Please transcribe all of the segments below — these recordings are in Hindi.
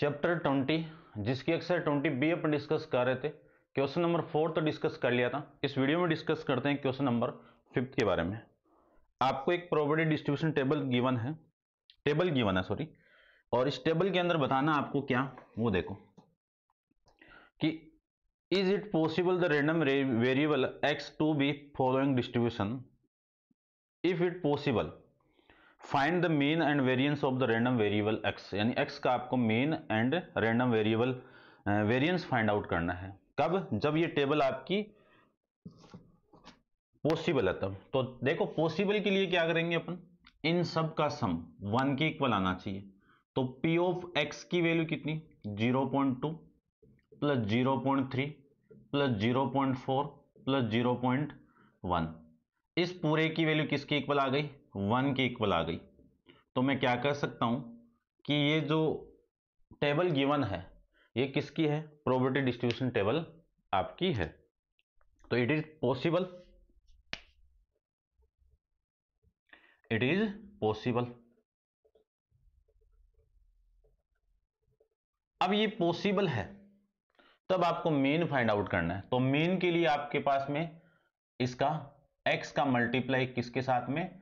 चैप्टर 20 जिसकी एक्सरसाइज 20 बी अपन डिस्कस कर रहे थे। क्वेश्चन नंबर 4 तो डिस्कस कर लिया था। इस वीडियो में डिस्कस करते हैं क्वेश्चन नंबर 5 के बारे में। आपको एक प्रोबेबिलिटी डिस्ट्रीब्यूशन टेबल गिवन है सॉरी, और इस टेबल के अंदर बताना आपको क्या, वो देखो कि is it possible the random variable x to be following distribution, if it possible find the mean and variance of the random variable x, यानी x का आपको mean and random variable variance find out करना है। कब? जब ये टेबल आपकी पॉसिबल है तब। तो देखो पॉसिबल के लिए क्या करेंगे अपन, इन सब का सम 1 के इक्वल आना चाहिए। तो p ऑफ x की वैल्यू कितनी, 0.2 प्लस 0.3 प्लस 0.4 प्लस 0.1, इस पूरे की वैल्यू किसके इक्वल आ गई, 1 के इक्वल आ गई। तो मैं क्या कर सकता हूं कि ये जो टेबल गिवन है ये किसकी है, प्रोबेबिलिटी डिस्ट्रीब्यूशन टेबल आपकी है। तो it is possible, it is possible. अब ये पॉसिबल है तब आपको मीन फाइंड आउट करना है। तो मीन के लिए आपके पास में इसका x का मल्टीप्लाई किसके साथ में,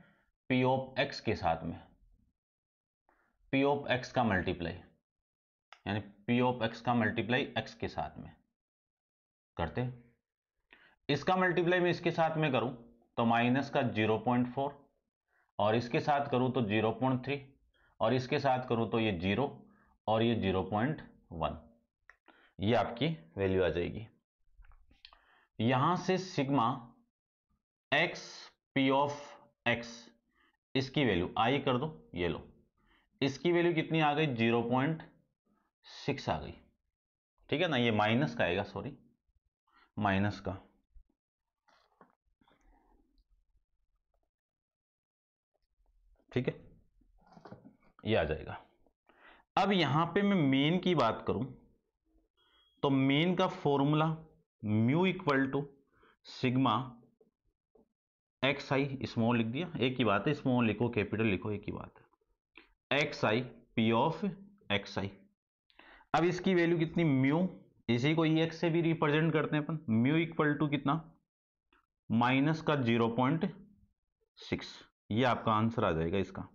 p ऑफ x के साथ में, p ऑफ x का मल्टीप्लाई, यानी p ऑफ x का मल्टीप्लाई x के साथ में करते। इसका मल्टीप्लाई मैं इसके साथ में करूं तो माइनस का 0.4, और इसके साथ करूं तो 0.3, और इसके साथ करूं तो ये 0 और ये 0.1, ये आपकी वैल्यू आ जाएगी। यहां से sigma x p of x, इसकी वैल्यू आई कर दो, ये लो, इसकी वैल्यू कितनी आ गई, 0.6 आ गई। ठीक है ना, ये माइनस का आएगा, सॉरी माइनस का, ठीक है, ये आ जाएगा। अब यहां पे मैं मीन की बात करूं तो मीन का formula mu equal to sigma x i, small लिख दिया, एक ही बात है, स्मॉल लिखो कैपिटल लिखो एक ही बात है, x i p of x i. अब इसकी वैल्यू कितनी, म्यू, इसी को एक्स से भी रिप्रेजेंट करते हैं अपन, म्यू इक्वल टू कितना, माइनस का 0.6, ये आपका आंसर आ जाएगा इसका।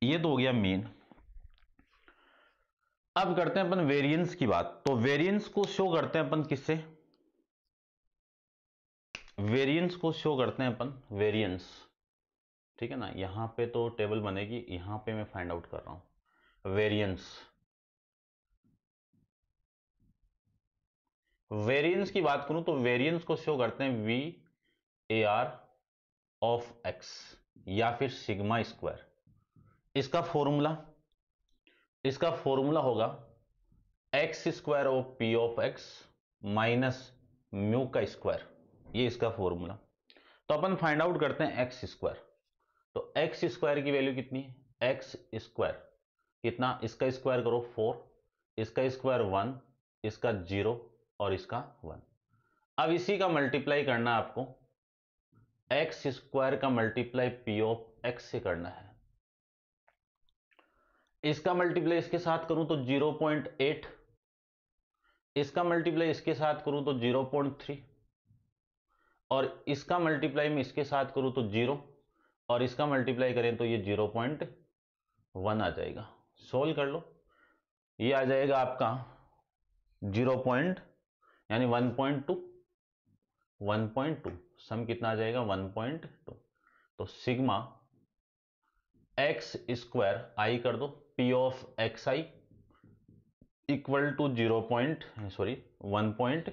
ये तो हो गया मीन। अब करते हैं अपन वेरिएंस की बात। तो वेरिएंस को शो करते हैं अपन किससे, वेरिएंस को शो करते हैं अपन वेरिएंस, ठीक है ना। यहां पे तो टेबल बनेगी, यहां पे मैं फाइंड आउट कर रहा हूं वेरिएंस। वेरिएंस की बात करूं तो वेरिएंस को शो करते हैं V A R of x या फिर सिग्मा स्क्वायर। इसका फॉर्मूला होगा x square of P of x minus mu का स्क्वायर, ये इसका फॉर्मूला। तो अपन फाइंड आउट करते हैं एक्स स्क्वायर। तो एक्स स्क्वायर की वैल्यू कितनी है, एक्स स्क्वायर कितना, इसका स्क्वायर करो 4, इसका स्क्वायर 1, इसका 0 और इसका 1। अब इसी का मल्टीप्लाई करना है आपको, एक्स स्क्वायर का मल्टीप्लाई पी ऑफ एक्स से करना है। इसका मल्टीप्लाई इसके साथ करूं तो 0.8, इसका मल्टीप्लाई इसके साथ करूं तो 0.3, और इसका मल्टीप्लाई में इसके साथ करूं तो 0, और इसका मल्टीप्लाई करें तो ये 0.1 आ जाएगा। सोल्व कर लो, ये आ जाएगा आपका 0. यानी 1.2, सम कितना आ जाएगा 1.2। तो सिग्मा एक्स स्क्वायर आई कर दो, p of x i equal to 1.2,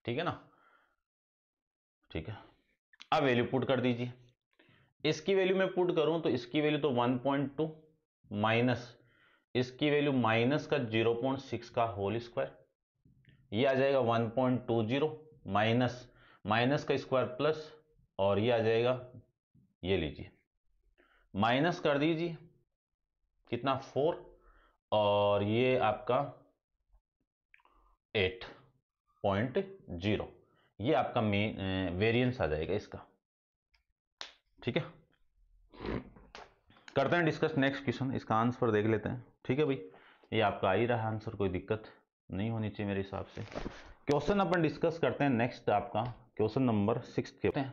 ठीक है ना, ठीक है। अब वैल्यू पुट कर दीजिए, इसकी वैल्यू मैं पुट करूं तो इसकी वैल्यू तो 1.2 माइनस इसकी वैल्यू माइनस का 0.6 का होल स्क्वायर, ये आ जाएगा 1.20 माइनस माइनस का स्क्वायर प्लस, और ये आ जाएगा, ये लीजिए माइनस कर दीजिए कितना 4, और ये आपका 8.0, ये आपका वेरिएंस आ जाएगा इसका, ठीक है। करते हैं डिस्कस नेक्स्ट क्वेश्चन, इसका आंसर देख लेते हैं। ठीक है भाई, ये आपका आ ही रहा है आंसर, कोई दिक्कत नहीं होनी चाहिए मेरे हिसाब से। क्वेश्चन अपन डिस्कस करते हैं नेक्स्ट, आपका क्वेश्चन नंबर 6 के हैं।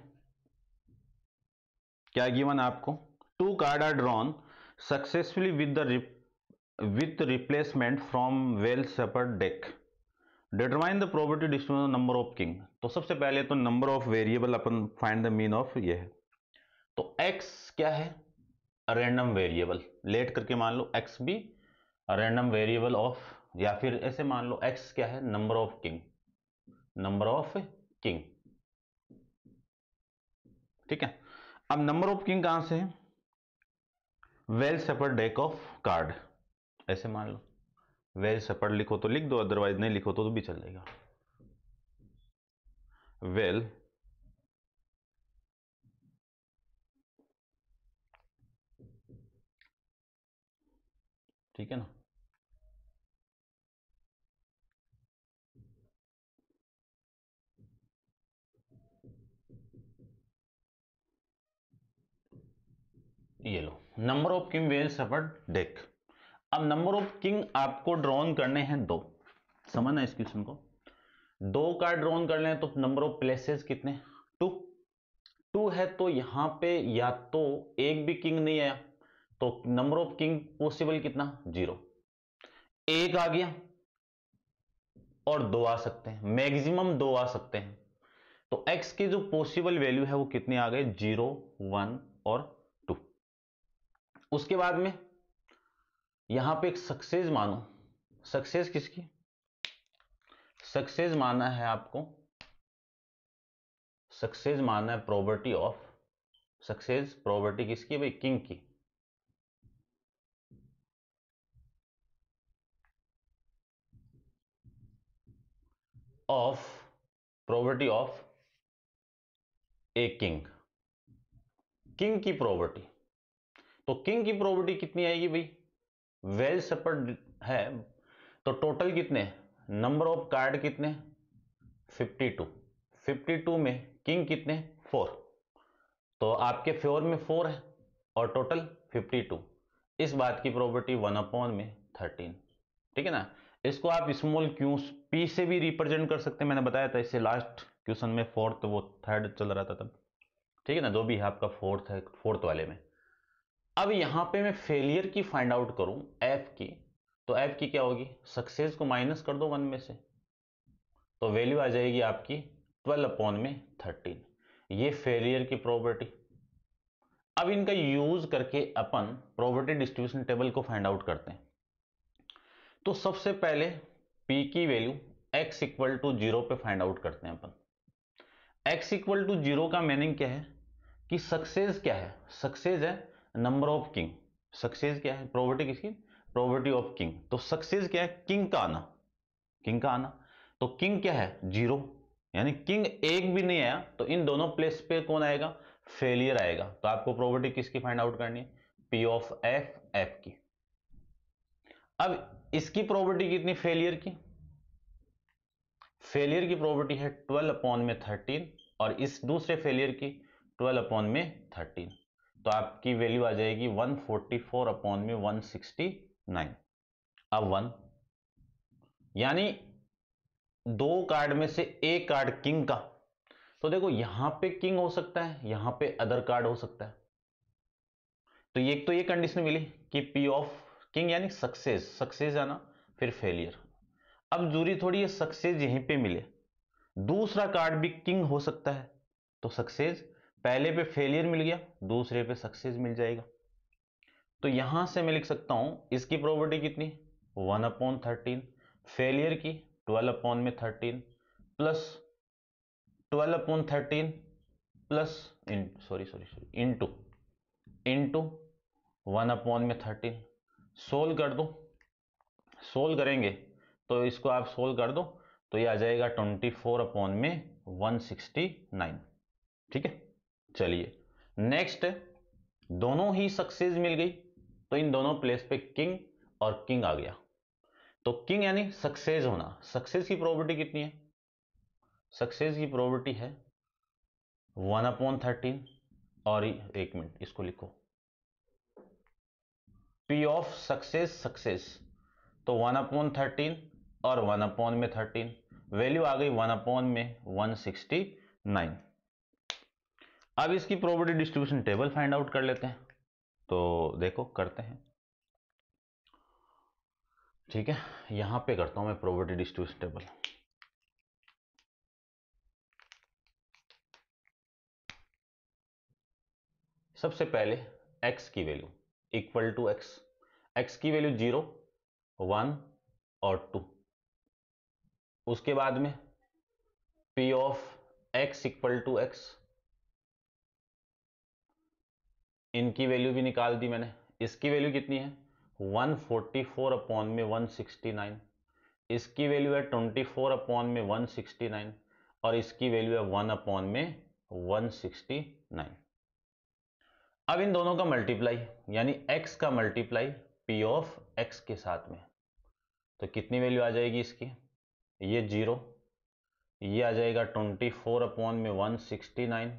क्या गिवन आपको, 2 card are drawn successfully with replacement from well shepherd deck, determine the probability distribution number of king. तो सबसे पहले तो नंबर ऑफ वेरिएबल अपन फाइंड द मीन ऑफ ये है। तो x क्या है, रैंडम वेरिएबल, लेट करके मान लो x भी रैंडम वेरिएबल ऑफ, या फिर ऐसे मान लो x क्या है, number of king, number of king. ठीक है, अब नंबर ऑफ किंग कहां से है, well shepherd deck of card, ऐसे मान लो, वेल सेपर्ड लिखो तो लिख दो, अदरवाइज नहीं लिखो तो भी चलेगा। वेल ठीक है ना, ये लो number of king well shepherd deck. अब नंबर ऑफ किंग आपको ड्रॉन करने हैं 2, समझना इस क्वेश्चन को, 2 कार्ड ड्रॉन करने हैं तो नंबर ऑफ प्लेसेस कितने, 2, 2 है तो यहां पे या तो एक भी किंग नहीं आया तो नंबर ऑफ किंग पॉसिबल कितना, 0, एक आ गया और 2 आ सकते हैं, मैक्सिमम 2 आ सकते हैं। तो x की जो पॉसिबल वैल्यू है वो कितने आ गए, 0, 1 और 2। उसके बाद में यहां पे एक सक्सेस मानो, सक्सेस किसकी, सक्सेस माना है आपको, सक्सेस माना है प्रोबेबिलिटी ऑफ, सक्सेस प्रोबेबिलिटी किसकी है भाई, किंग की। Of probability of a king, king की प्रोबेबिलिटी। तो किंग की प्रोबेबिलिटी कितनी आएगी भाई, वेल सेपर्ड है तो टोटल कितने, नंबर ऑफ कार्ड कितने, 52, 52 में किंग कितने, 4, तो आपके फेवर में 4 है और टोटल 52, इस बात की प्रोबेबिलिटी 1/13। ठीक है ना, इसको आप स्मॉल क्यू पी से भी रिप्रेजेंट कर सकते हैं, मैंने बताया था इससे लास्ट क्वेश्चन में, फोर्थ वो थर्ड चल रहा था तब। ठीक है ना, जो भी है आपका फोर्थ है, फोर्थ वाले में। अब यहां पे मैं फेलियर की फाइंड आउट करूं एफ की, तो एफ की क्या होगी, सक्सेस को माइनस कर दो 1 में से, तो वैल्यू आ जाएगी आपकी 12/13, ये फेलियर की प्रोबेबिलिटी। अब इनका यूज करके अपन प्रोबेबिलिटी डिस्ट्रीब्यूशन टेबल को फाइंड आउट करते हैं। तो सबसे पहले p की वैल्यू x इक्वल टू 0 पे फाइंड आउट करते हैं अपन। x इक्वल टू 0 का मीनिंग क्या है कि सक्सेस क्या है, सक्सेस है नंबर ऑफ किंग, सक्सेस क्या है, प्रोबेबिलिटी किसकी, प्रोबेबिलिटी ऑफ किंग। तो सक्सेस क्या है, किंग का आना, किंग का आना। तो किंग क्या है, 0, यानी किंग एक भी नहीं आया तो इन दोनों प्लेस पे कौन आएगा, फेलियर आएगा। तो आपको प्रोबेबिलिटी किसकी फाइंड आउट करनी है, p ऑफ f की। अब इसकी प्रोबेबिलिटी कितनी, फेलियर की, फेलियर की प्रोबेबिलिटी है 12/13 और इस दूसरे फेलियर की 12/13, तो आपकी वैल्यू आ जाएगी 144/169। अब 1, यानी 2 कार्ड में से एक कार्ड किंग का, तो देखो यहां पे किंग हो सकता है, यहां पे अदर कार्ड हो सकता है। तो ये कंडीशन मिली कि p ऑफ किंग यानी सक्सेस, सक्सेस आना फिर फेलियर। अब जरूरी थोड़ी है सक्सेस यहीं पे मिले, दूसरा कार्ड भी किंग हो सकता है, तो सक्सेस पहले पे फेलियर मिल गया, दूसरे पे सक्सेस मिल जाएगा। तो यहां से मैं लिख सकता हूं इसकी प्रोबेबिलिटी कितनी, 1/13, फेलियर की 12/13 plus 12/13 plus into into 1/13। Solve कर दो, सोल्व करेंगे तो इसको आप सोल्व कर दो तो ये आ जाएगा 24/169। ठीक है, चलिए नेक्स्ट, दोनों ही सक्सेस मिल गई तो इन दोनों प्लेस पे किंग और किंग आ गया। तो किंग यानी सक्सेस होना, सक्सेस की प्रोबेबिलिटी कितनी है, सक्सेस की प्रोबेबिलिटी है 1/13 और एक मिनट इसको लिखो पी ऑफ सक्सेस तो 1/13 और 1/13 वैल्यू आ गई 1/169। अब इसकी probability distribution table find out कर लेते हैं। तो देखो करते हैं, ठीक है, यहां पे करता हूं मैं प्रोबेबिलिटी डिस्ट्रीब्यूशन टेबल। सबसे पहले x की वैल्यू इक्वल टू x की वैल्यू 0, 1 और 2। उसके बाद में p of x equal to x, इनकी वैल्यू भी निकाल दी मैंने। इसकी वैल्यू कितनी है 144/169, इसकी वैल्यू है 24/169 और इसकी वैल्यू है 1/169। अब इन दोनों का मल्टीप्लाई यानी x का मल्टीप्लाई p ऑफ x के साथ में, तो कितनी वैल्यू आ जाएगी इसकी, ये 0, ये आ जाएगा 24/169,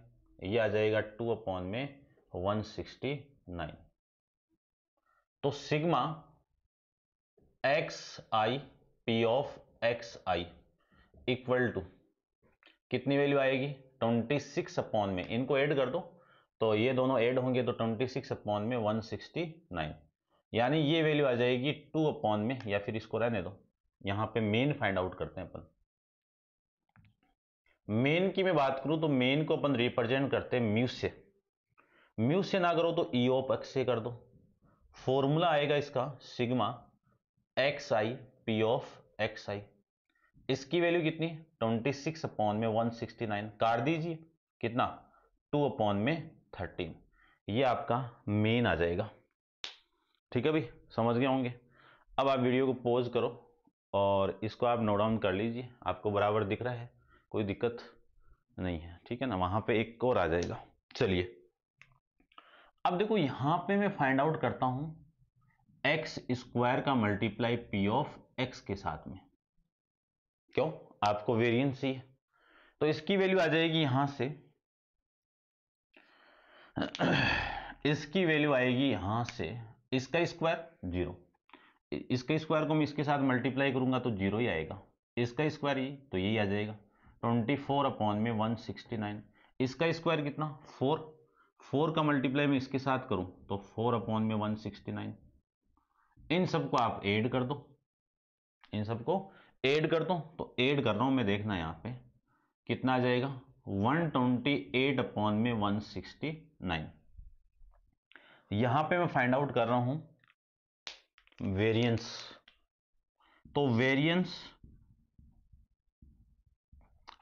ये आ जाएगा 2/169। तो sigma x i p of x i equal to कितनी वैल्यू आएगी 26 में, इनको ऐड कर दो तो ये दोनों ऐड होंगे तो 26/169, यानी ये वैल्यू आ जाएगी 2 में, या फिर इसको रहने दो, यहां पे मेन फाइंड आउट करते हैं अपन। मेन की मैं बात करूं तो मेन को अपन रिप्रेजेंट करते हैं म्यू से, म्यू से ना करो तो ई ऑफ एक्स से कर दो। फॉर्मूला आएगा इसका sigma x i p of x i, इसकी वैल्यू कितनी 26/169, काट दीजिए कितना 2/13, ये आपका मेन आ जाएगा। ठीक है भाई, समझ गए होंगे। अब आप वीडियो को पॉज करो और इसको आप नोट डाउन कर लीजिए, आपको बराबर दिख रहा है, कोई दिक्कत नहीं है, ठीक है ना, वहां पे एक और आ जाएगा। चलिए अब देखो यहां पे मैं फाइंड आउट करता हूं एक्स स्क्वायर का मल्टीप्लाई पी ऑफ एक्स के साथ में, क्यों, आपको वेरिएंस ही है, तो इसकी वैल्यू आ जाएगी यहां से इसकी वैल्यू आएगी यहां से, इसका स्क्वायर 0, इसके स्क्वायर को मैं इसके साथ मल्टीप्लाई करूंगा तो 0 ही आएगा, इसका स्क्वायर ये तो यही आ जाएगा 24/169, इसका स्क्वायर कितना 4, 4 का मल्टीप्लाई मैं इसके साथ करूं तो 4/169। इन सबको आप ऐड कर दो, इन सबको ऐड कर दो, तो ऐड कर रहा हूं मैं, देखना यहां पे कितना आ जाएगा 128/169। यहां पे मैं फाइंड आउट कर रहा हूं वेरिएंस, तो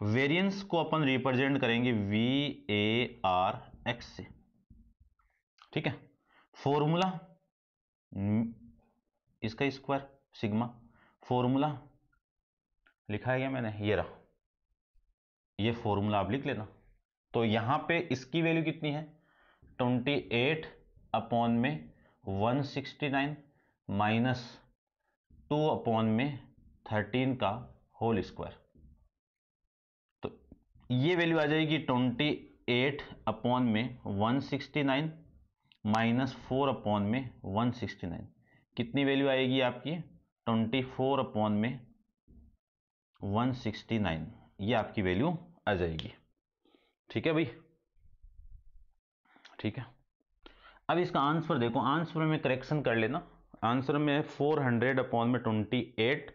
वेरिएंस को अपन रिप्रेजेंट करेंगे VAR x से, ठीक है। फॉर्मूला इसका स्क्वायर सिग्मा, फॉर्मूला लिखा है क्या मैंने, ये रहा, ये फॉर्मूला आप लिख लेना। तो यहां पे इसकी वैल्यू कितनी है 28/169 माइनस 2/13 का होल स्क्वायर, तो ये वैल्यू आ जाएगी 28/169 माइनस 4/169, कितनी वैल्यू आएगी आपकी 24/169, ये आपकी वैल्यू आ जाएगी। ठीक है भाई, ठीक है। अब इसका आंसर देखो, आंसर में करेक्शन कर लेना, आंसर में 400/28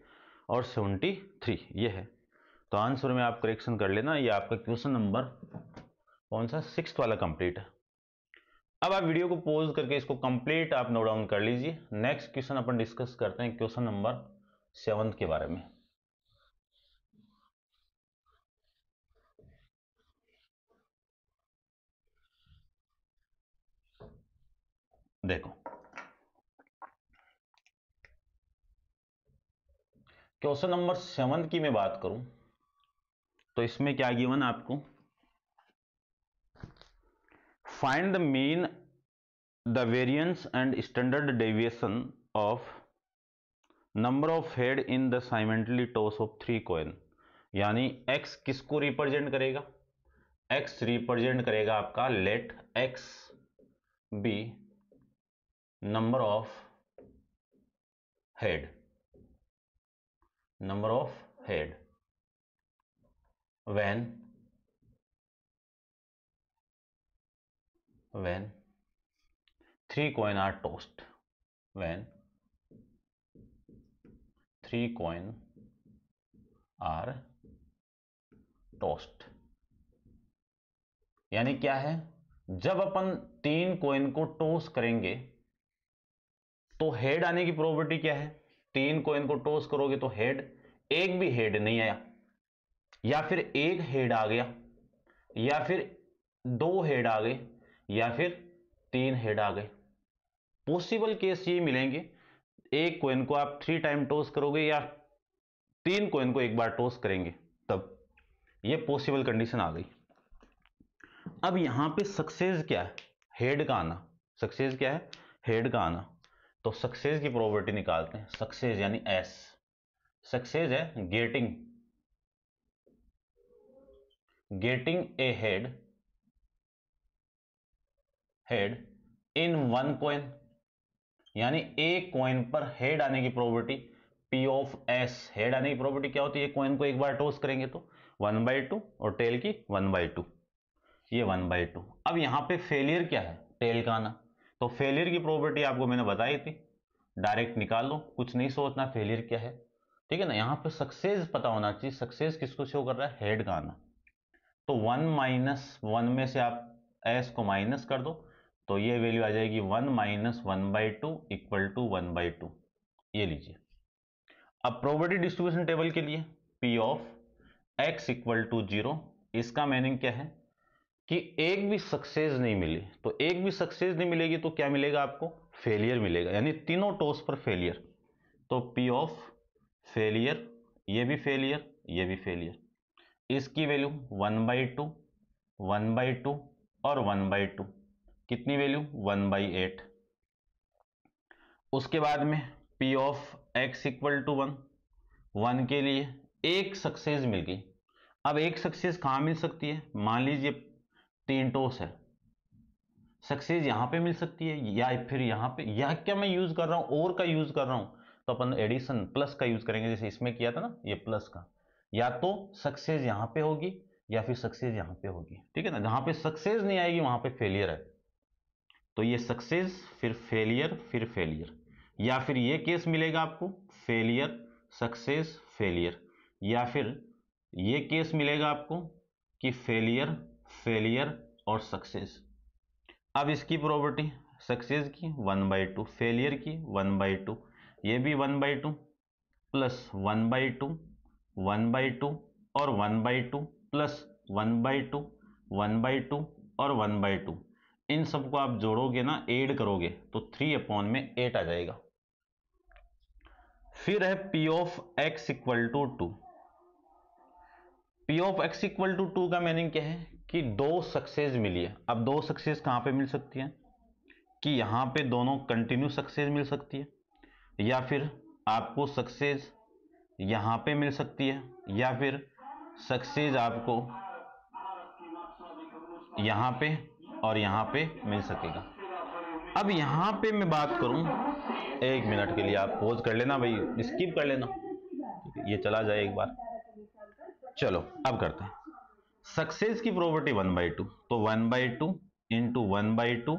और 73 ये है, तो आंसर में आप करेक्शन कर लेना, ये आपका क्वेश्चन नंबर कौन सा 6th वाला कंप्लीट है। अब आप वीडियो को पॉज करके इसको कंप्लीट आप नोट डाउन कर लीजिए। नेक्स्ट क्वेश्चन अपन डिस्कस करते हैं क्वेश्चन नंबर 7 के बारे में। देखो क्वेश्चन नंबर 7 की मैं बात करूं तो इसमें क्या गिवन आपको, find the mean the variance and standard deviation of number of head in the simultaneously toss of 3 coin, यानी x किसको रिप्रेजेंट करेगा, x रिप्रेजेंट करेगा आपका let x be number of head, number of head when 3 coin are tossed, when 3 coin are tossed, यानी क्या है, जब अपन 3 कॉइन को टॉस करेंगे तो हेड आने की प्रोबेबिलिटी क्या है, 3 कॉइन को टॉस करोगे तो हेड, एक भी हेड नहीं आया, या फिर एक हेड आ गया, या फिर 2 हेड आ गए, या फिर 3 हेड आ गए। पॉसिबल केस ये मिलेंगे, एक कॉइन को आप 3 टाइम टॉस करोगे या 3 कॉइन को एक बार टॉस करेंगे, तब ये पॉसिबल कंडीशन आ गई। अब यहां पे सक्सेस क्या है, हेड का आना। सक्सेस क्या है, हेड का आना। तो सक्सेस की प्रोबेबिलिटी निकालते हैं। सक्सेस यानी एस, सक्सेस है getting a head in 1 coin, यानी एक कॉइन पर हेड आने की probability P of S. Head आने की प्रोबेबिलिटी क्या होती है, कॉइन को एक बार टॉस करेंगे तो 1/2 और टेल की 1/2, ये 1/2। अब यहां पे फेलियर क्या है, टेल का आना। तो फेलियर की प्रोबेबिलिटी आपको मैंने बताई थी, डायरेक्ट निकाल लो, कुछ नहीं सोचना फेलियर क्या है, ठीक है ना। यहां पे सक्सेस पता होना चाहिए, सक्सेस किसको शो कर रहा है, हेड का आना। तो 1 - 1 में से आप एस को माइनस कर दो, तो ये वैल्यू आ जाएगी 1 - 1/2 = 1/2, ये लीजिए। अब प्रोबेबिलिटी डिस्ट्रीब्यूशन टेबल के लिए P ऑफ x = 0, इसका मीनिंग क्या है कि एक भी सक्सेस नहीं मिली, तो एक भी सक्सेस नहीं मिलेगी तो क्या मिलेगा आपको, फेलियर मिलेगा, यानी तीनों टॉस पर फेलियर। तो P ऑफ फेलियर, ये भी फेलियर, ये भी फेलियर, इसकी वैल्यू 1/2, 1/2 और 1/2, कितनी वैल्यू 1/8। उसके बाद में P ऑफ x = 1, 1 के लिए एक सक्सेस मिल गई। अब एक सक्सेस कहां मिल सकती है, मान लीजिए 3 टॉस है, सक्सेस यहां पे मिल सकती है या फिर यहां पे, या क्या मैं यूज कर रहा हूं, और का यूज कर रहा हूं, तो अपन एडिशन प्लस का यूज करेंगे, जैसे इसमें किया था ना, ये प्लस का। या तो सक्सेस यहां पे होगी या फिर सक्सेस यहां पे होगी, ठीक है ना। जहां पे सक्सेस नहीं आएगी वहां पे फेलियर है, तो ये सक्सेस फिर फेलियर फिर फेलियर, या फिर ये केस मिलेगा आपको फेलियर सक्सेस फेलियर, या फिर ये केस मिलेगा आपको कि फेलियर फेलियर और सक्सेस। अब इसकी प्रोबेबिलिटी सक्सेस की 1/2, फेलियर की 1/2, ये भी 1/2 प्लस 1/2, 1/2 और 1/2 प्लस 1/2, 1/2 और 1/2, इन सबको आप जोड़ोगे ना, ऐड करोगे तो 3/8 आ जाएगा। फिर है P of x = 2। P of x = 2 का मीनिंग क्या है कि 2 सक्सेस मिली है। अब 2 सक्सेस कहां पे मिल सकती है, कि यहां पे दोनों कंटिन्यू सक्सेस मिल सकती है, या फिर आपको सक्सेस यहां पे मिल सकती है, या फिर सक्सेस आपको यहां पे और यहां पे मिल सकेगा। अब यहां पे मैं बात करूं, 1 मिनट के लिए आप पॉज कर लेना भाई, स्किप कर लेना, ये चला जाए एक बार। चलो अब करते हैं, सक्सेस की प्रोबेबिलिटी 1/2, तो 1/2 इंटू 1/2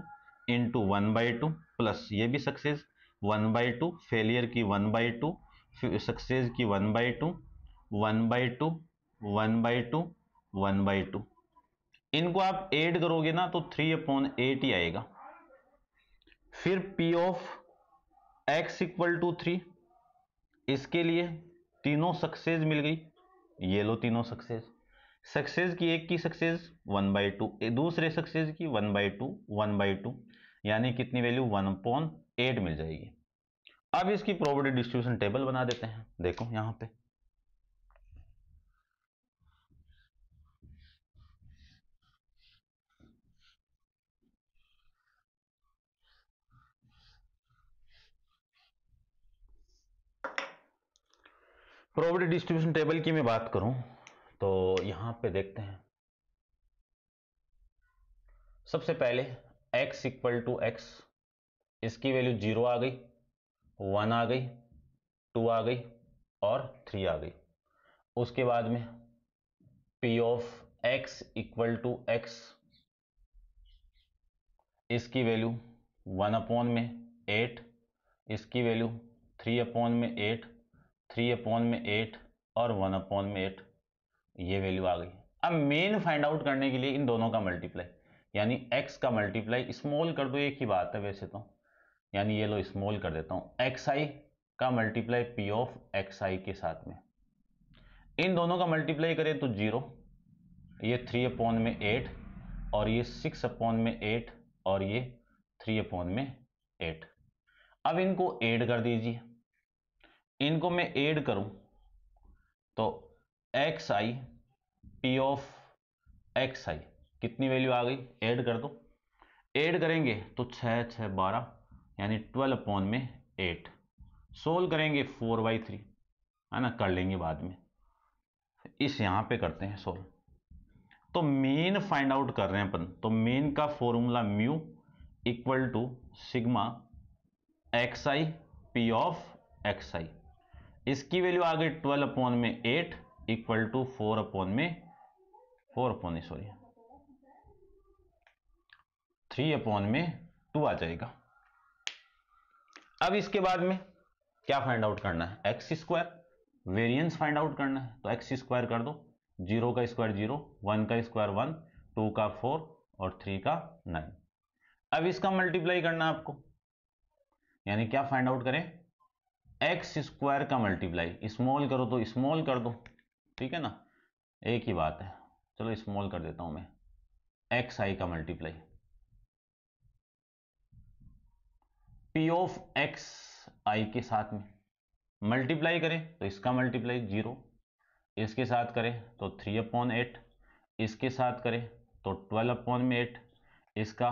इंटू 1/2 प्लस ये भी सक्सेस 1/2, फेलियर की 1/2, सक्सेस की 1/2, 1/2, 1/2, 1/2, इनको आप ऐड करोगे ना तो 3/8 ही आएगा। फिर P ऑफ x = 3, इसके लिए तीनों सक्सेस मिल गई, ये लो तीनों सक्सेस, सक्सेस की एक की सक्सेस 1/2, दूसरे सक्सेस की 1/2, 1/2, यानी कितनी वैल्यू 1/8 मिल जाएगी। अब इसकी प्रोबेबिलिटी डिस्ट्रीब्यूशन टेबल बना देते हैं, देखो यहां पे प्रोबेबिलिटी डिस्ट्रीब्यूशन टेबल की मैं बात करूं तो यहां पे देखते हैं, सबसे पहले x = x, इसकी वैल्यू 0 आ गई, 1 आ गई, 2 आ गई और 3 आ गई। उसके बाद में P of x equal to x, इसकी वैल्यू 1 अपॉन में 8, इसकी वैल्यू 3 अपॉन में 8, 3 अपॉन में 8 और 1 अपॉन में 8, ये वैल्यू आ गई। अब मेन फाइंड आउट करने के लिए इन दोनों का मल्टीप्लाई, यानी x का मल्टीप्लाई स्मॉल कर दो, एक ही बात है वैसे तो, यानी ये लो स्मॉल कर देता हूं, xi का मल्टीप्लाई P ऑफ xi के साथ में, इन दोनों का मल्टीप्लाई करें तो 0, ये 3 अपॉन में 8 और ये 6 अपॉन में 8 और ये 3 अपॉन में 8। अब इनको ऐड कर दीजिए, इनको मैं ऐड करूं तो xi P ऑफ xi कितनी वैल्यू आ गई, ऐड कर दो, ऐड करेंगे तो 6 6 12 यानी 12 अपॉन में 8, सोल्व करेंगे 4/3, है ना, कर लेंगे बाद में, इस यहां पे करते हैं सोल्व। तो मीन फाइंड आउट कर रहे हैं अपन, तो मीन का formula mu equal to sigma xi P of xi, इसकी वैल्यू आ गई 12 अपॉन में 8 इक्वल टू 3 अपॉन में 2 आ जाएगा। अब इसके बाद में क्या फाइंड आउट करना है, x square, variance find out करना है, तो एक्स स्क्वायर कर दो, 0 का स्क्वायर 0, 1 का स्क्वायर 1, 2 का 4 और 3 का 9। अब इसका मल्टीप्लाई करना है आपको, यानी क्या फाइंड आउट करें, एक्स स्क्वायर का मल्टीप्लाई, स्मॉल करो तो स्मॉल कर दो, ठीक है ना, एक ही बात है, चलो स्मॉल कर देता हूं मैं, एक्स आई का मल्टीप्लाई P ऑफ एक्स आई के साथ में, मल्टीप्लाई करें तो इसका मल्टीप्लाई 0, इसके साथ करें तो 3 अपॉन 8, इसके साथ करें तो 12 अपॉन में 8, इसका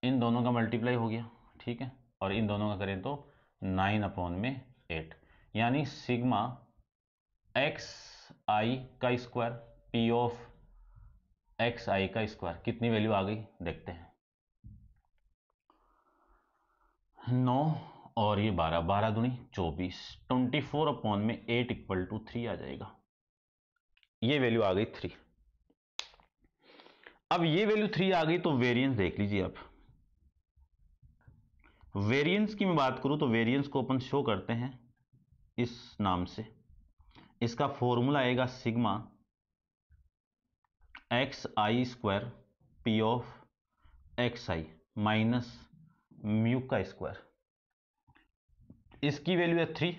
इन दोनों का मल्टीप्लाई हो गया, ठीक है, और इन दोनों का करें तो 9 अपॉन में 8, यानी सिग्मा एक्स आई का स्क्वायर P ऑफ एक्स आई का स्क्वायर कितनी वैल्यू आ गई देखते हैं, 9 और ये 12, 12 दूनी 24, 24 अपॉन में 8 इक्वल टू 3 आ जाएगा, ये वैल्यू आ गई 3। अब ये वैल्यू 3 आ गई तो वेरिएंस देख लीजिए आप, वेरिएंस की मैं बात करूं तो वेरिएंस को अपन शो करते हैं इस नाम से, इसका फॉर्मूला आएगा sigma x I square P of x I minus mu का स्क्वायर, इसकी वैल्यू है 3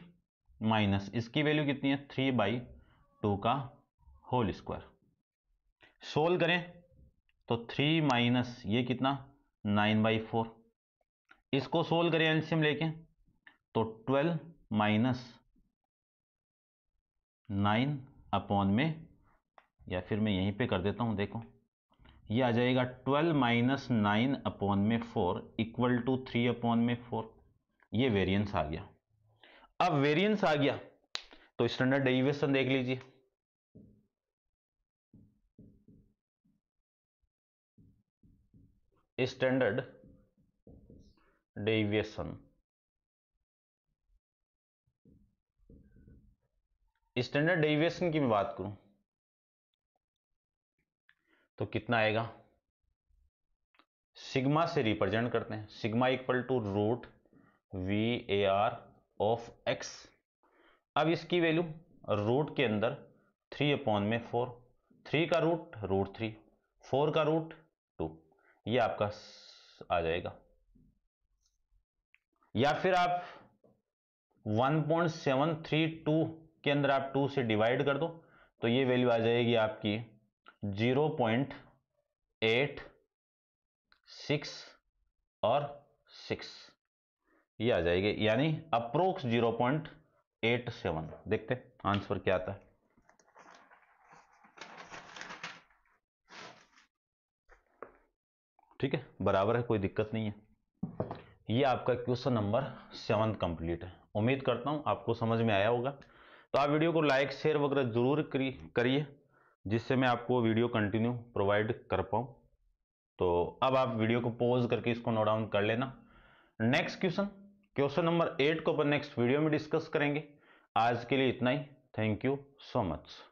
माइनस इसकी वैल्यू कितनी है 3/2 का होल स्क्वायर, सोल्व करें तो 3 माइनस ये कितना 9/4, इसको सोल्व करें एलसीएम लेके तो 12 माइनस 9 अपॉन में, या फिर मैं यहीं पे कर देता हूं, देखो ये आ जाएगा 12 माइनस 9 अपॉन में 4 इक्वल टू 3 अपॉन में 4, ये वेरिएंस आ गया। अब वेरिएंस आ गया तो स्टैंडर्ड डेविएशन देख लीजिए, स्टैंडर्ड डेविएशन, स्टैंडर्ड डेविएशन की मैं बात करूं तो कितना आएगा, सिग्मा से रिप्रेजेंट करते हैं, sigma equal to root VAR of x, अब इसकी वैल्यू रूट के अंदर 3 अपॉन में 4, 3 का रूट √3, 4 का रूट 2, ये आपका आ जाएगा, या फिर आप 1.732 के अंदर आप 2 से डिवाइड कर दो तो ये वैल्यू आ जाएगी आपकी 0.86 और 6, ये आ जाएगी, यानी अप्रोक्स 0.87। देखते आंसर क्या आता है, ठीक है, बराबर है, कोई दिक्कत नहीं है। ये आपका क्वेश्चन नंबर 7 कंप्लीट है, उम्मीद करता हूं आपको समझ में आया होगा। तो आप वीडियो को लाइक शेयर वगैरह जरूर करिए, जिससे मैं आपको वीडियो कंटिन्यू प्रोवाइड कर पाऊं। तो अब आप वीडियो को पॉज करके इसको नोट डाउन कर लेना। नेक्स्ट क्वेश्चन क्वेश्चन नंबर 8 को अपन नेक्स्ट वीडियो में डिस्कस करेंगे। आज के लिए इतना ही। Thank you so much.